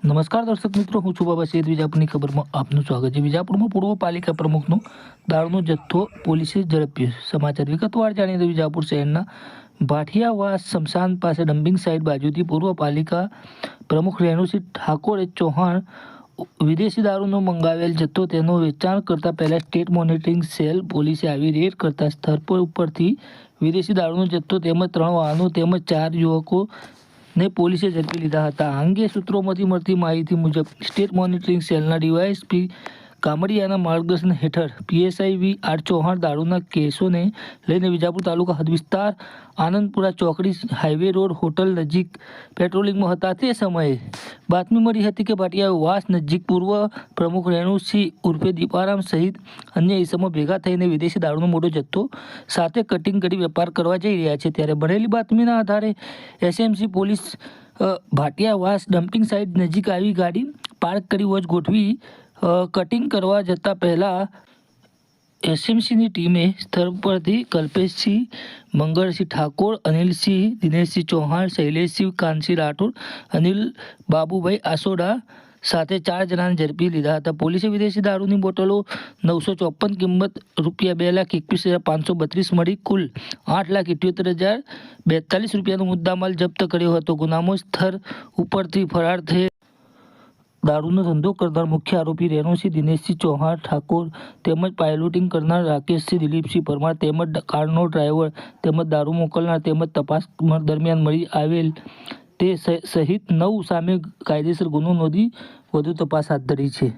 નમસ્કાર દર્શક મિત્રો, હું છું બાબા સૈયદ. વિજાપુરની ખબરમાં આપનું સ્વાગત છે. વિજાપુરમાં પૂર્વ પાલિકા પ્રમુખનો દારૂનો જથ્થો પોલીસે ઝડપ્યો. સમાચાર વિગતવાર જાણીએ તો વિજાપુર શહેરના ભાઠિયાવાસ સ્મશાન પાસે ડમ્પિંગ સાઇટ બાજુથી પૂર્વ પાલિકા પ્રમુખ રેણુસિંહ ઠાકોર ચૌહાણ વિદેશી દારૂનો મંગાવેલ જથ્થો તેનું વેચાણ કરતા પહેલા સ્ટેટ મોનિટરિંગ સેલ પોલીસે આવી રેડ કરતા સ્થળ ઉપરથી વિદેશી દારૂનો જથ્થો તેમજ 3 વાહનો તેમજ 4 યુવકો ને પોલીસે ઝડપી લીધા હતા. આ અંગે સૂત્રોમાંથી મળતી માહિતી મુજબ સ્ટેટ મોનિટરિંગ સેલના ડીવાયએસપી કામડિયાના માર્ગદર્શન હેઠળ પીએસઆઈ વી.આર. ચૌહાણ દારૂના કેસોને લઈને વિજાપુર તાલુકા હદ વિસ્તાર આનંદપુરા ચોકડી હાઈવે રોડ હોટલ નજીક પેટ્રોલિંગમાં હતા. તે સમયે બાતમી મળી હતી કે ભાટિયાવાસ નજીક પૂર્વ પ્રમુખ રેણુસિંહ ઉર્ફે દીપારામ સહિત અન્ય ઇસમો ભેગા થઈને વિદેશી દારૂનો મોટો જથ્થો સાથે કટિંગ કરી વેપાર કરવા જઈ રહ્યા છે. ત્યારે મળેલી બાતમીના આધારે એસએમસી પોલીસ ભાટિયાવાસ ડમ્પિંગ સાઇટ નજીક આવી ગાડી પાર્ક કરી વોચ ગોઠવી કટિંગ કરવા જતાં પહેલાં એસએમસીની ટીમે સ્થળ પરથી કલ્પેશસિંહ, મંગળસિંહ ઠાકોર, અનિલસિંહ, દિનેશસિંહ ચૌહાણ, શૈલેષસિંહ કાનસિંહ રાઠોડ, અનિલ બાબુભાઈ આસોડા સાથે 4 જણાને ઝડપી લીધા હતા. પોલીસે વિદેશી દારૂની બોટલો 954 કિંમત ₹2,21,532 મળી કુલ ₹8,78,042 મુદ્દામાલ જપ્ત કર્યો હતો. ગુનામાં સ્થળ ઉપરથી ફરાર થયેલ દારૂનો ધંધો કરનાર મુખ્ય આરોપી રેણુસિંહ દિનેશસિંહ ચૌહાણ ઠાકોર તેમજ પાયલોટિંગ કરનાર રાકેશસિંહ દિલીપસિંહ પરમાર તેમજ કારનો ડ્રાઈવર તેમજ દારૂ મોકલનાર તેમજ તપાસ દરમિયાન મળી આવેલ તે સહિત 9 સામે કાયદેસર ગુનો નોંધી વધુ તપાસ હાથ ધરી છે.